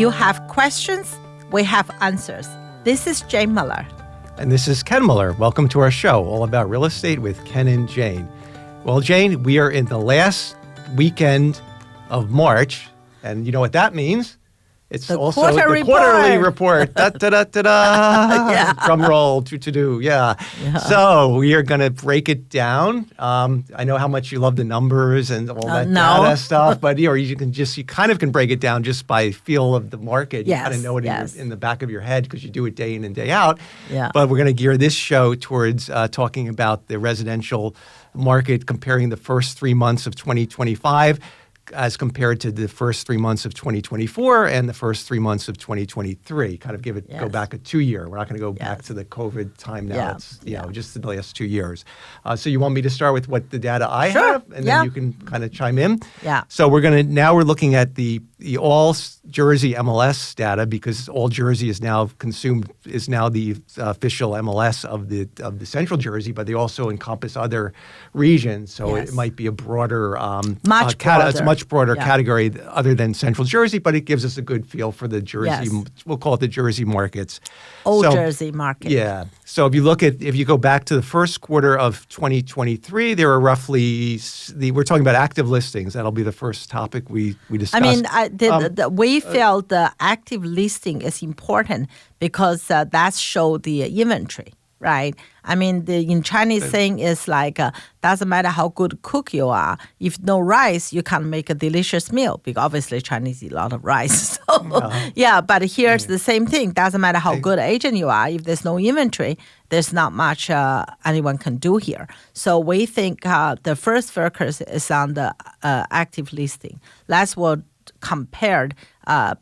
You have questions, we have answers. This is Jane Muller. And this is Ken Muller. Welcome to our show, all about real estate with Ken and Jane. Well, Jane, we are in the last weekend of March, and you know what that means? It's the also quarterly report. Da, da, da, da, da. Yeah. Drum roll, to-do, yeah. So we are going to break it down. I know how much you love the numbers and all that data stuff, but you kind of can break it down just by feel of the market. You kind of know it in the back of your head because you do it day in and day out. Yeah. But we're going to gear this show towards talking about the residential market, comparing the first 3 months of 2025 as compared to the first 3 months of 2024 and the first 3 months of 2023. Kind of go back a 2 year. We're not going to go back to the COVID time now. It's just the last 2 years. So you want me to start with what the data I have, and then you can kind of chime in. Yeah. So we're looking at the all Jersey MLS data, because all Jersey is now the official MLS of the Central Jersey, but they also encompass other regions. So it might be a broader, much broader. It's a much broader category other than Central Jersey, but it gives us a good feel for the Jersey. We'll call it the Jersey markets. Jersey market. Yeah. So if you go back to the first quarter of 2023, there were we're talking about active listings. That'll be the first topic we discussed. I mean, we felt the active listing is important because that shows the inventory, right? I mean, in Chinese saying is like, doesn't matter how good cook you are, if no rice, you can't make a delicious meal, because obviously Chinese eat a lot of rice. So, but here's the same thing. Doesn't matter how good agent you are, if there's no inventory, there's not much anyone can do here. So we think the first focus is on the active listing. That's what compared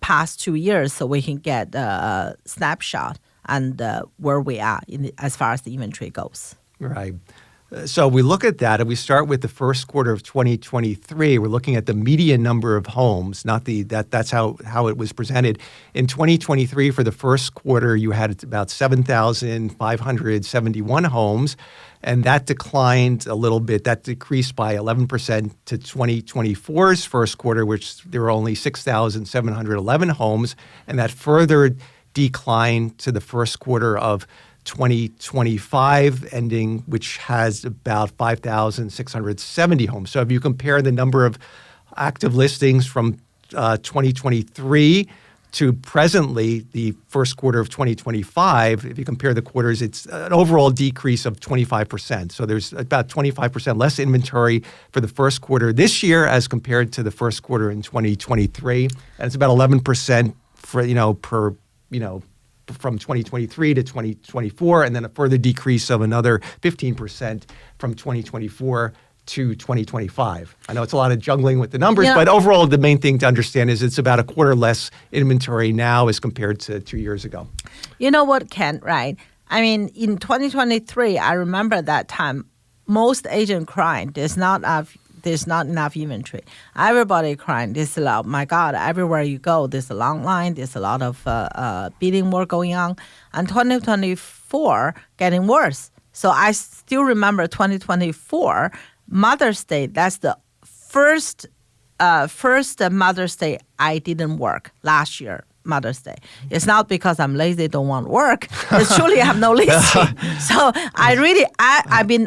past 2 years, so we can get a snapshot and where we are as far as the inventory goes. Right. So we look at that, and we start with the first quarter of 2023. We're looking at the median number of homes, not that's how it was presented. In 2023, for the first quarter, you had about 7,571 homes, and that declined a little bit. That decreased by 11% to 2024's first quarter, which there were only 6,711 homes, and that further decline to the first quarter of 2025 ending, which has about 5,670 homes. So if you compare the number of active listings from 2023 to presently, the first quarter of 2025, if you compare the quarters, it's an overall decrease of 25%. So there's about 25% less inventory for the first quarter this year as compared to the first quarter in 2023. And it's about 11% from 2023 to 2024, and then a further decrease of another 15% from 2024 to 2025. I know it's a lot of juggling with the numbers, but overall the main thing to understand is it's about a quarter less inventory now as compared to 2 years ago. You know what, Ken, right? I mean, in 2023, I remember that time, most agents crying, there's not enough inventory. Everybody crying. My God, everywhere you go, there's a long line. There's a lot of bidding war going on. And 2024 getting worse. So I still remember 2024 Mother's Day. That's the first Mother's Day I didn't work last year. Mother's Day. It's not because I'm lazy, don't want to work. It's truly I have no listing. So I've been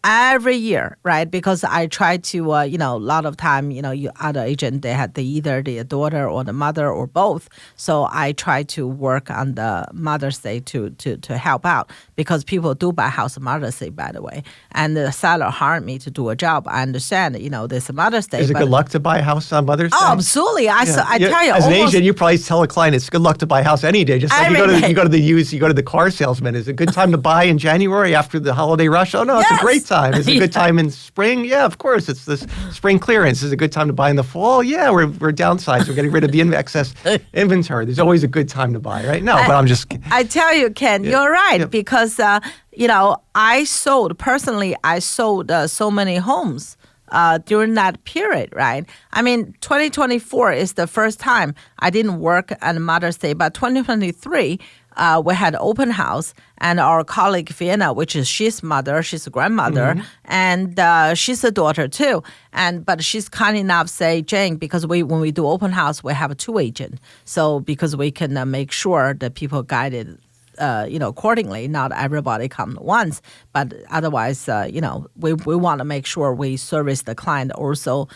every year, right? Because I try to, a lot of time, other agent, they either the daughter or the mother or both. So I try to work on the Mother's Day to help out, because people do buy house on Mother's Day, by the way. And the seller hired me to do a job. I understand, there's a Mother's Day. Is it good luck to buy a house on Mother's Day? Oh, absolutely. I tell you, as an agent, you probably tell a client it's good luck to buy a house any day. Just like you go to the car salesman. Is it a good time to buy in January after the holiday rush? Oh no, it's a great time. Is it a good time in spring? Yeah, of course. It's this spring clearance. Is it a good time to buy in the fall? Yeah, we're downsized. We're getting rid of the excess inventory. There's always a good time to buy, right? No, but I'm just. I tell you, Ken, you're right, because I sold so many homes during that period, right? I mean, 2024 is the first time I didn't work on Mother's Day, but 2023, we had open house, and our colleague Vienna, which is she's a grandmother, and she's a daughter too. But she's kind enough say, Jane, because when we do open house, we have a 2 agent. So because we can make sure that people guided accordingly, not everybody come at once, but otherwise, we want to make sure we service the client, also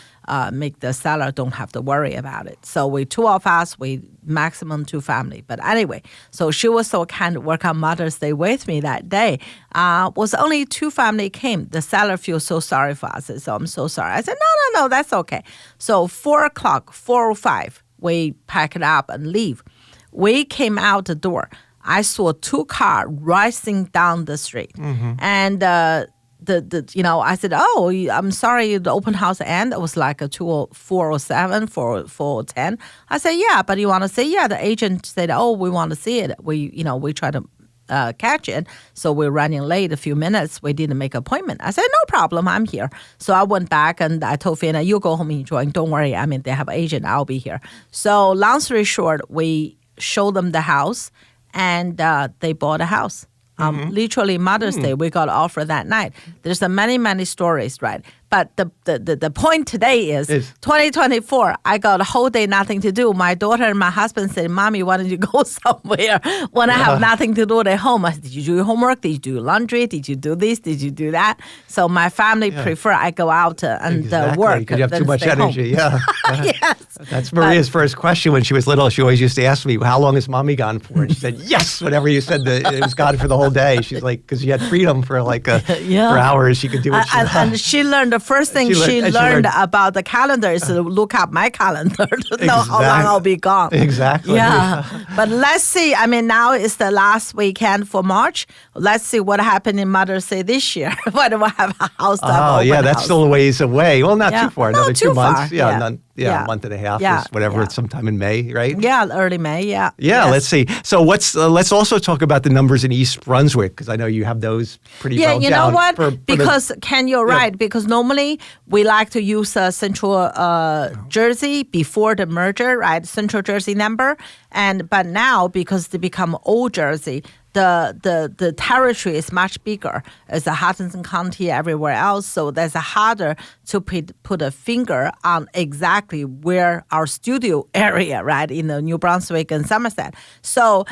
make the seller don't have to worry about it. So we 2 of us, we maximum 2 family. But anyway, so she was so kind to work on Mother's Day with me that day. Was only 2 family came. The seller feels so sorry for us. So I'm so sorry. I said, no, that's okay. So 4:05, we pack it up and leave. We came out the door. I saw 2 cars racing down the street, and I said, "Oh, I'm sorry, the open house end." It was like a 4:07, 4:10. I said, "Yeah, but you want to see?" Yeah, the agent said, "Oh, we want to see it." We try to catch it, so we're running late a few minutes. We didn't make an appointment. I said, "No problem, I'm here." So I went back and I told Fiona, "You go home and enjoy. Don't worry. I mean, they have an agent. I'll be here." So long story short, we showed them the house. And they bought a house. Literally Mother's Day, we got offer that night. There's many stories, right? But the point today is 2024, I got a whole day nothing to do. My daughter and my husband said, "Mommy, why don't you go somewhere when I have nothing to do at home?" I said, "Did you do your homework? Did you do your laundry? Did you do this? Did you do that?" So my family prefer I go out and work. Because you have too much energy, yes. That's Maria's first question when she was little. She always used to ask me, "How long is Mommy gone for?" And she said, "Yes," whenever you said that it was gone for the whole day. She's like, because you had freedom for for hours. She could do what she wanted. And she learned the first thing she learned about the calendar is to look up my calendar to know how long I'll be gone. Exactly. Yeah. But let's see. I mean, now is the last weekend for March. Let's see what happened in Mother's Day this year. Whether we'll have a house. That's still a ways away. Well, not too far. Another 2 months. A month and a half is whatever. It's sometime in May, right? Yeah, early May. Yeah. Yeah. Let's see. So let's also talk about the numbers in East Brunswick, because I know you have those pretty well down. Yeah, you know what? Because Ken, you're right. Because normally we like to use Central Jersey before the merger, right? Central Jersey number, but now because they become Old Jersey, the territory is much bigger as the Hutchinson County, everywhere else. So that's harder to put a finger on exactly where our studio area, right, in the New Brunswick and Somerset. So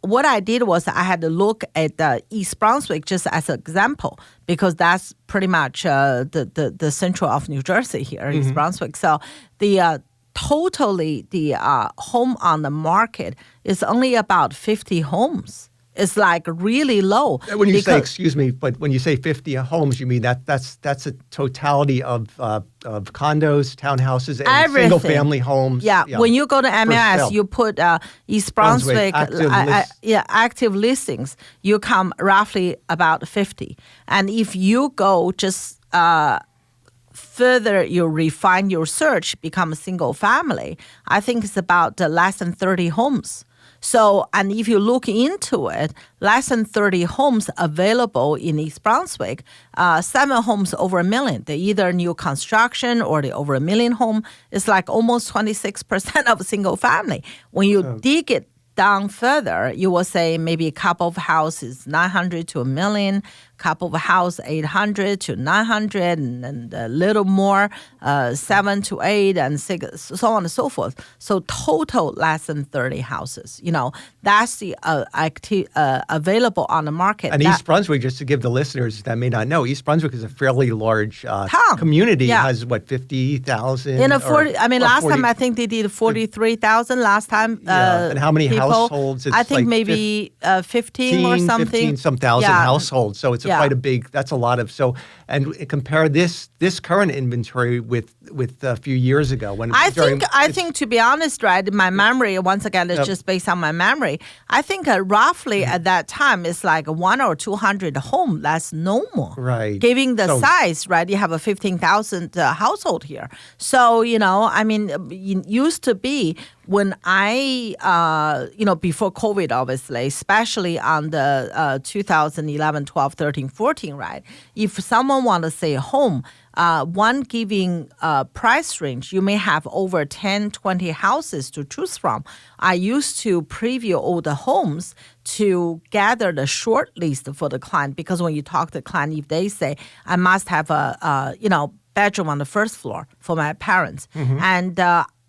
what I did was I had to look at the East Brunswick just as an example, because that's pretty much the central of New Jersey here, East Brunswick. So the totally the home on the market is only about 50 homes. It's like really low. When you say, excuse me, but when you say 50 homes, you mean that's a totality of condos, townhouses, and everything. Single-family homes. Yeah. When you go to MLS, you put East Brunswick active listings. You come roughly about 50, and if you go just further, you refine your search, become a single family. I think it's about less than 30 homes. So, and if you look into it, less than 30 homes available in East Brunswick, 7 homes over $1 million. They're either new construction or they're over $1 million home. It's like almost 26% of a single family. When you dig it down further, you will say maybe a couple of houses, 900 to $1 million, couple of house 800 to 900, and a little more, 7 to 8, and 6, so on and so forth. So total less than 30 houses. That's the available on the market. And East Brunswick, just to give the listeners that may not know, East Brunswick is a fairly large community. Yeah. Has what, 50,000? Last time I think they did 43,000. Last time. And how many households? I think maybe 15 or something. 15 thousand households. So it's quite a big. That's a lot of. So and compare this current inventory with a few years ago when I think to be honest, right, my memory once again is just based on my memory. I think roughly at that time it's like 100 or 200 home. That's normal, right? Giving the size, right? You have a 15,000 household here. So it used to be when I before COVID, obviously, especially on the 2011, 12, 13, 14, right? If someone want to say home, one given price range, you may have over 10, 20 houses to choose from. I used to preview all the homes to gather the short list for the client, because when you talk to the client, if they say, I must have a bedroom on the first floor for my parents, and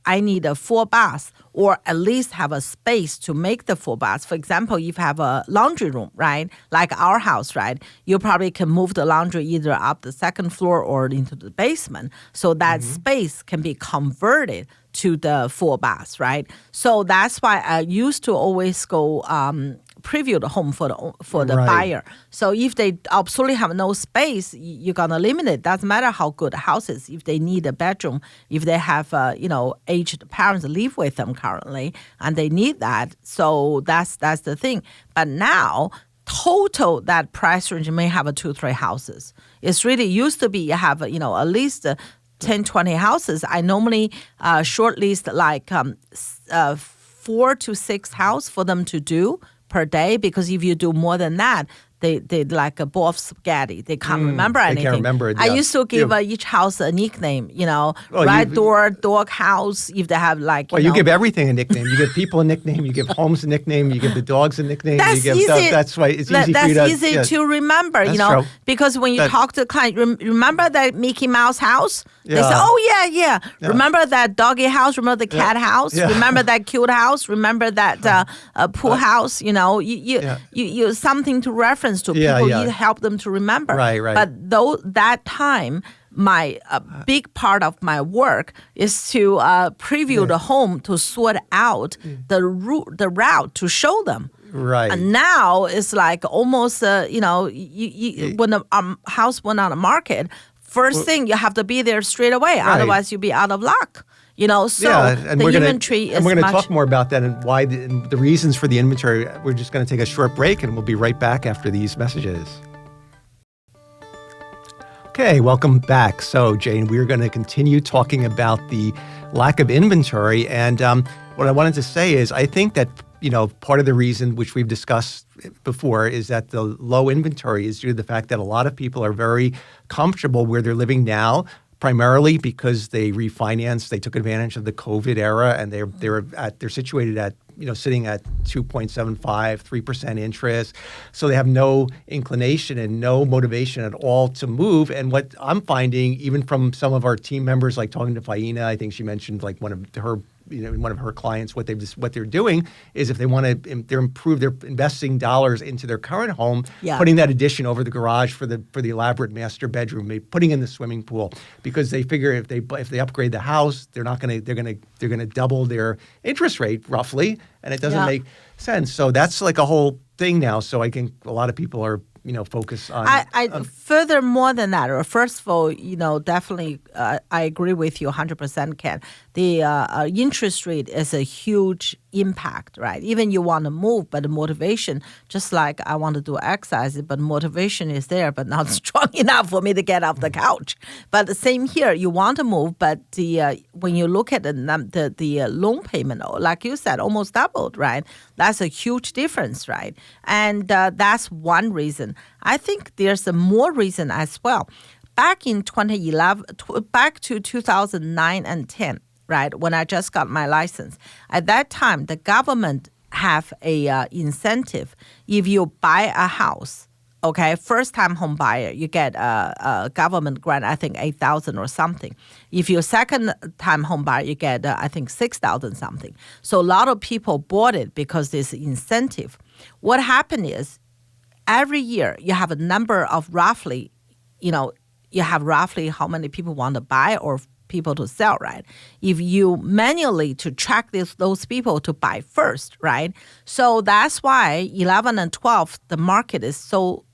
I need a 4 bath, or at least have a space to make the 4 baths. For example, if you have a laundry room, right, like our house, right, you probably can move the laundry either up the second floor or into the basement. So that space can be converted to the 4 baths, right? So that's why I used to always go preview the home for the Right. buyer. So if they absolutely have no space, you're gonna limit it. Doesn't matter how good the house is. If they need a bedroom, if they have aged parents live with them currently, and they need that, so that's the thing. But now, total that price range may have 2-3 houses. It's really used to be you have at least 10, 20 houses. I normally shortlist like 4 to 6 houses for them to do per day, because if you do more than that, they like a bowl of spaghetti. They can't remember anything. They can't remember it. I Yeah. used to give each house a nickname, right door, dog house, if they have like, Well, you give everything a nickname. You give people a nickname. You give homes a nickname. You give the dogs a nickname. That's you give easy. That's why it's easy That's for you to. easy yeah. to remember, That's true. because when you talk to the client, remember that Mickey Mouse house? They say, Yeah. oh, yeah. Remember that doggy house? Remember the cat house? Yeah. Remember that cute house? Remember that pool house? You something to reference to. Yeah, People, yeah. you help them to remember. Right. But that time, my big part of my work is to preview the home, to sort out the route to show them. Right. And now it's like almost, when the house went on the market, first thing you have to be there straight away. Right. Otherwise, you'll be out of luck. So and the we're inventory gonna, and we're going to much. talk more about that and why the reasons for the inventory. We're just going to take a short break, and we'll be right back after these messages. Okay, welcome back. So, Jane, we're going to continue talking about the lack of inventory. And what I wanted to say is I think that, part of the reason, which we've discussed before, is that the low inventory is due to the fact that a lot of people are very comfortable where they're living now, primarily because they refinanced, they took advantage of the COVID era, and they're situated at sitting at 2.75, 3% interest. So they have no inclination and no motivation at all to move. And what I'm finding, even from some of our team members, like talking to Faina, I think she mentioned like one of her clients, what they're doing is if they want to improve their investing dollars into their current home, putting that addition over the garage for the elaborate master bedroom, putting in the swimming pool, because they figure if they upgrade the house, they're going to double their interest rate roughly, and it doesn't make sense. So that's like a whole thing now. So I think a lot of people are focus on. Further more than that, or first of all, definitely, I agree with you 100%, Ken. The interest rate is a huge impact, right? Even you want to move, but the motivation, just like I want to do exercise, but motivation is there, but not strong enough for me to get off the couch. But the same here, you want to move, but when you look at the loan payment, like you said, almost doubled, right? That's a huge difference, right? And that's one reason. I think there's a more reason as well. Back in 2011, back to 2009 and 10, right, when I just got my license, at that time, the government have a incentive. If you buy a house, okay, first-time home buyer, you get a government grant, I think 8,000 or something. If you're second-time home buyer, you get, I think 6,000 something. So a lot of people bought it because there's incentive. What happened is, every year you have a number of roughly, you have roughly how many people want to buy or people to sell, right? If you manually to track those people to buy first, right? So that's why 11 and 12, the market is so,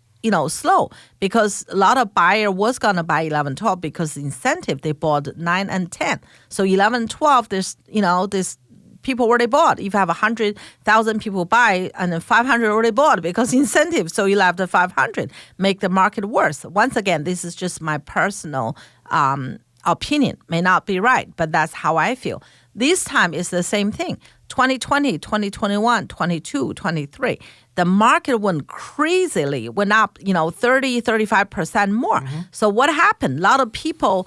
slow, because a lot of buyer was going to buy 11, 12 because incentive, they bought 9 and 10. So 11, 12, there's, this people already bought. If you have 100,000 people buy and then 500 already bought because incentive, so you'll have the 500, make the market worse. Once again, this is just my personal opinion. May not be right, but that's how I feel. This time it's the same thing. 2020, 2021, 22, 23. The market went crazily, went up, 30, 35% more. So what happened? A lot of people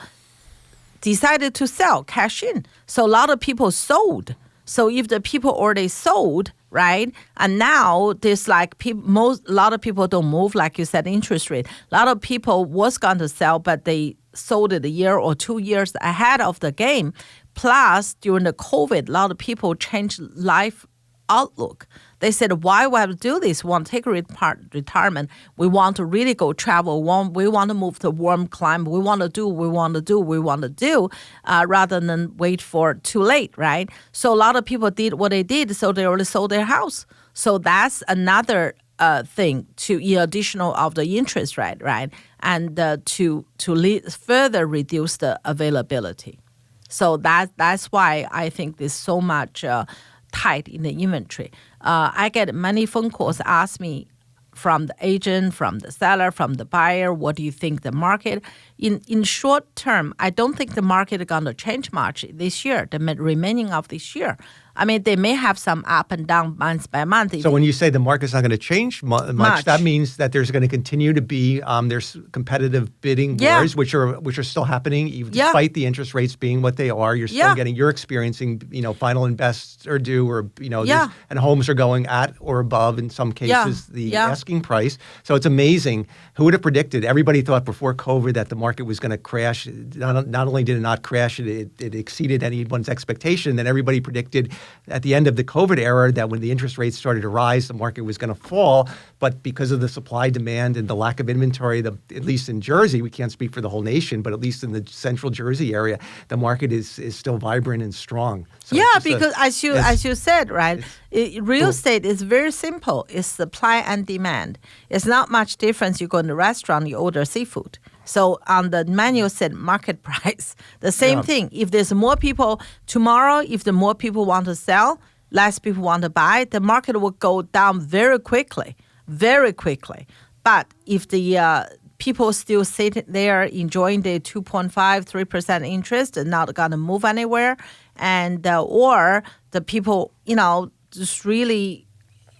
decided to sell, cash in. So a lot of people sold. So if the people already sold, right, and now there's like a lot of people don't move, like you said, interest rate. A lot of people was going to sell, but they sold it a year or 2 years ahead of the game. Plus, during the COVID, a lot of people changed life outlook. They said, why we have to do this? We want to take retirement. We want to really go travel. We want to move to warm climate. We want to do, rather than wait for too late, right? So a lot of people did what they did, so they already sold their house. So that's another thing additional of the interest rate, right? And to further reduce the availability. So that's why I think there's so much tight in the inventory. I get many phone calls ask me from the agent, from the seller, from the buyer, what do you think the market? In short term, I don't think the market is going to change much this year, the remaining of this year. I mean, they may have some up and down month by month. So when you say the market's not going to change much, that means that there's going to continue to be there's competitive bidding wars, which are still happening, even despite the interest rates being what they are. You're still you're experiencing, final and best are due, or and homes are going at or above in some cases the asking price. So it's amazing. Who would have predicted? Everybody thought before COVID that the market was going to crash. Not only did it not crash, it exceeded anyone's expectation. Then everybody predicted at the end of the COVID era that when the interest rates started to rise, the market was going to fall. But because of the supply demand and the lack of inventory, at least in Jersey, we can't speak for the whole nation, but at least in the central Jersey area, the market is still vibrant and strong. So because as you said, right, real estate is very simple. It's supply and demand. It's not much difference. You go in the restaurant, you order seafood. So on the menu said market price. The same thing. If there's more people tomorrow, if the more people want to sell, less people want to buy, the market will go down very quickly. But if the people still sit there enjoying the 2.5, 3% interest and not going to move anywhere, and or the people, just really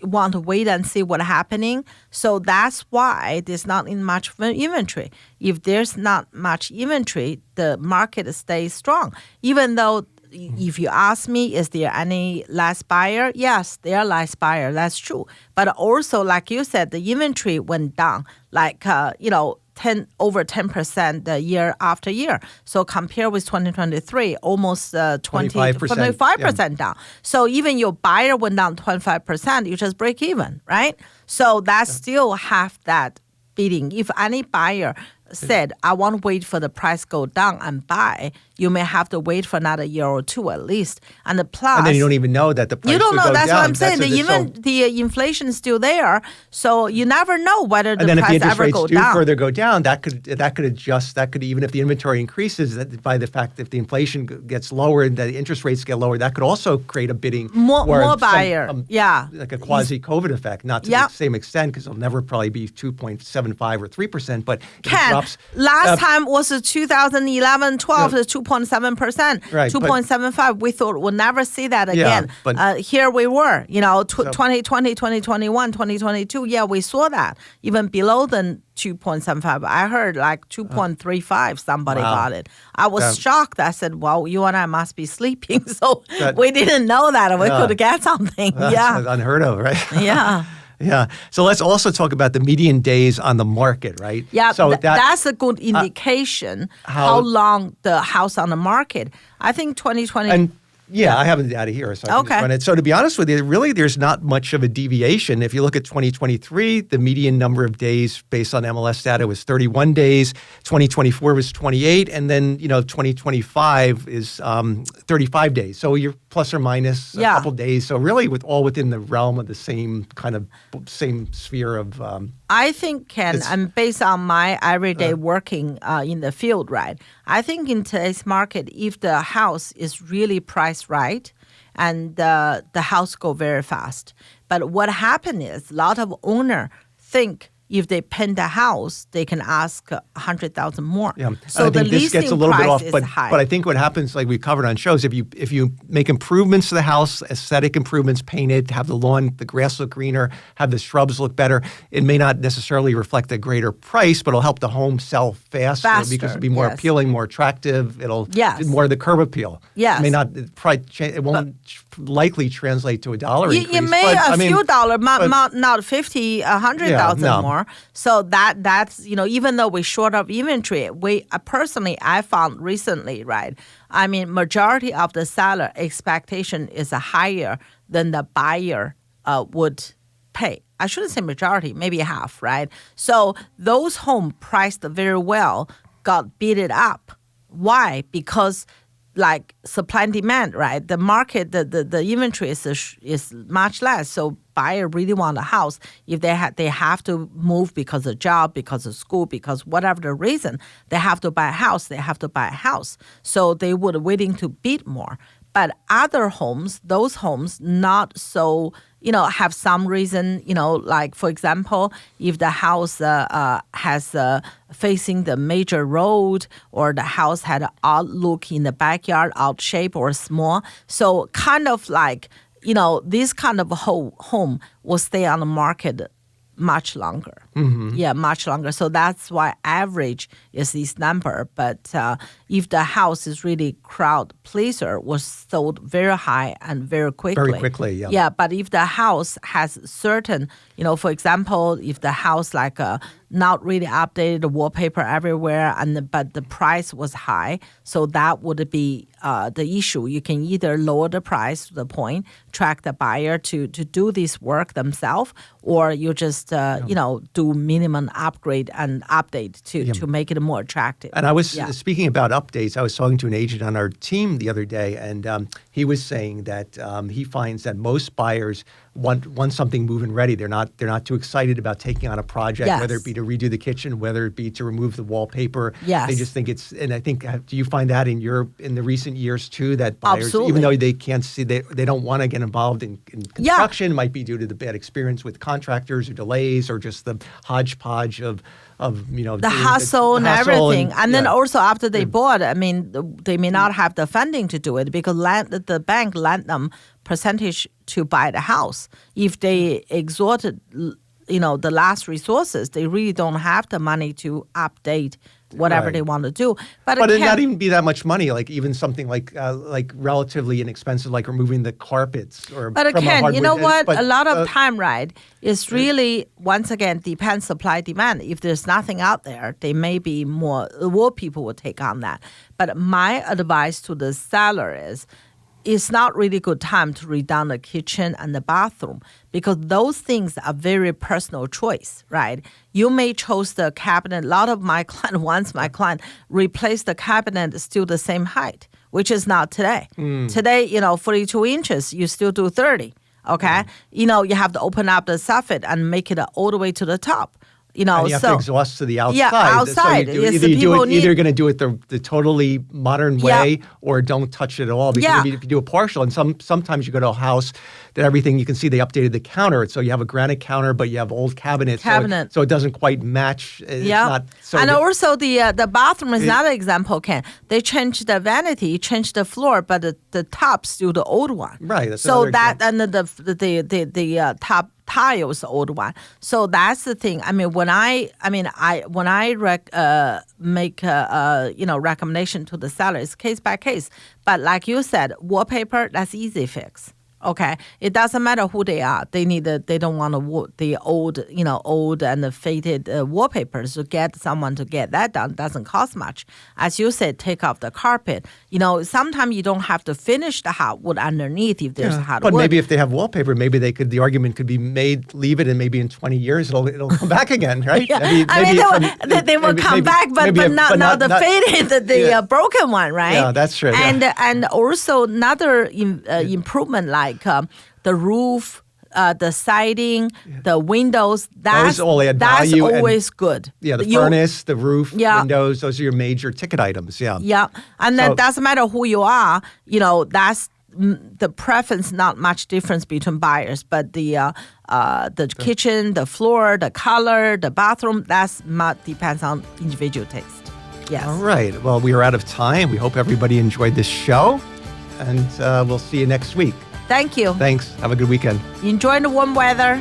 want to wait and see what's happening. So that's why there's not much inventory. If there's not much inventory, the market stays strong. Even though if you ask me, is there any less buyer? Yes, there are less buyer. That's true. But also, like you said, the inventory went down, like, over 10% year after year. So compared with 2023, almost 25% down. So even your buyer went down 25%, you just break even, right? So that still have that bidding. If any buyer said, I want to wait for the price go down and buy, you may have to wait for another year or two at least. And the plus, and then you don't even know that the price you don't know. Go that's down. What I'm saying. The inflation is still there, so you never know whether the price ever go down. And then if the interest rates do further go down, that could adjust. That could, even if the inventory increases, that by the fact that if the inflation gets lower and the interest rates get lower, that could also create a bidding more buyer. Like a quasi-COVID effect, not to the same extent because it'll never probably be 2.75 or 3%, but last time was 2011, 12 is 2.7%, right, 2.75. We thought we'll never see that again. But here we were, 2020, 2021, 2022. Yeah, we saw that even below the 2.75. I heard like 2.35. Somebody got it. I was shocked. I said, "Well, you and I must be sleeping." So we didn't know that we could get something. That's unheard of, right? Yeah. Yeah. So let's also talk about the median days on the market, right? Yeah, so that's a good indication how long the house on the market. I think 2020. I have the data here, so I can just run it. So to be honest with you, really there's not much of a deviation. If you look at 2023, the median number of days based on MLS data was 31 days. 2024 was 28, and then 2025 is 35 days. So you're plus or minus a couple days. So really, within the realm of the same sphere of. I think, Ken, and based on my everyday working in the field, right? I think in today's market, if the house is really priced right, and the house go very fast. But what happened is a lot of owner think if they paint the house, they can ask 100,000 more. Yeah. So I the think this leasing gets a little price bit off, is but high. I think what happens, like we covered on shows, if you make improvements to the house, aesthetic improvements, paint it, have the lawn, the grass look greener, have the shrubs look better, it may not necessarily reflect a greater price, but it'll help the home sell faster because it'll be more yes. appealing, more attractive. It'll Yes. more of the curb appeal. Yes. It may not. It won't likely translate to a dollar increase. You may but, few dollars, not 50, 100,000 no. more. So that's even though we're short of inventory, we personally I found recently, right? I mean, majority of the seller expectation is higher than the buyer would pay. I shouldn't say majority, maybe half, right? So those homes priced very well got beaten up. Why? Because like supply and demand, right? The market, the inventory is much less. So buyer really want a house. If they have to move because of job, because of school, because whatever the reason, they have to buy a house. They have to buy a house. So they would willing to bid more. But other homes, those homes not so, have some reason, like for example, if the house has facing the major road or the house had an outlook in the backyard, out shape or small. So kind of like, this kind of home will stay on the market much longer. Mm-hmm. Yeah, much longer. So that's why average is this number. But if the house is really crowd pleaser, was sold very high and very quickly. Very quickly, yeah. Yeah, but if the house has certain, for example, if the house like not really updated, the wallpaper everywhere, but the price was high, so that would be the issue. You can either lower the price to the point, track the buyer to do this work themselves, or you just do minimum upgrade and update to make it more attractive. And I was speaking about updates. I was talking to an agent on our team the other day, and he was saying that he finds that most buyers want something move-in ready. They're not too excited about taking on a project, Yes. whether it be to redo the kitchen, whether it be to remove the wallpaper. Yes. They just think it's. And I think, do you find that in the recent years too, that buyers, Absolutely. even though they can't see, they don't want to get involved in construction, might be due to the bad experience with contractors or delays or just the hodgepodge of the hassle and everything. And then also after they bought, I mean, they may not have the funding to do it because the bank lent them percentage to buy the house. If they exhausted, the last resources, they really don't have the money to update whatever Right. they want to do. But it not even be that much money. Like even something like relatively inexpensive, like removing the carpets or. But from a again, you know hardwood- what? but, A lot of time, right, is really, once again, depends supply demand. If there's nothing out there, they may be more people will take on that. But my advice to the seller is, it's not really good time to redone the kitchen and the bathroom because those things are very personal choice, right? You may choose the cabinet. A lot of my client, once my client replaced the cabinet still the same height, which is not today. Today, 42 inches, you still do 30, okay? You have to open up the soffit and make it all the way to the top. And you have to exhaust to the outside. Yeah, outside. So Yes, either going to do it the totally modern way or don't touch it at all. Because if you do a partial, and sometimes you go to a house that everything, you can see they updated the counter. So you have a granite counter, but you have old cabinets. So it doesn't quite match. It's not so and also the bathroom is another example, Ken. They changed the vanity, changed the floor, but the top still the old one. Right. That's so that and the top tile is the old one. So that's the thing. I mean, when I make a recommendation to the seller, it's case by case. But like you said, wallpaper, that's easy fix. Okay, it doesn't matter who they are. They don't want the old and the faded wallpapers. To get someone to get that done doesn't cost much. As you said, take off the carpet. Sometimes you don't have to finish the hardwood underneath if there's hardwood. But maybe if they have wallpaper, maybe the argument could be made, leave it, and maybe in 20 years it'll come back again, right? Yeah. They will come back, but not the faded, the broken one, right? Yeah, that's true. And also another improvement like the roof, the siding, the windows. That's always good. Yeah, the furnace, the roof, windows. Those are your major ticket items. Yeah. Yeah, and then doesn't matter who you are. That's the preference. Not much difference between buyers, but the the kitchen, the floor, the color, the bathroom. That's depends on individual taste. Yes. All right. Well, we are out of time. We hope everybody enjoyed this show, and we'll see you next week. Thank you. Thanks. Have a good weekend. Enjoy the warm weather.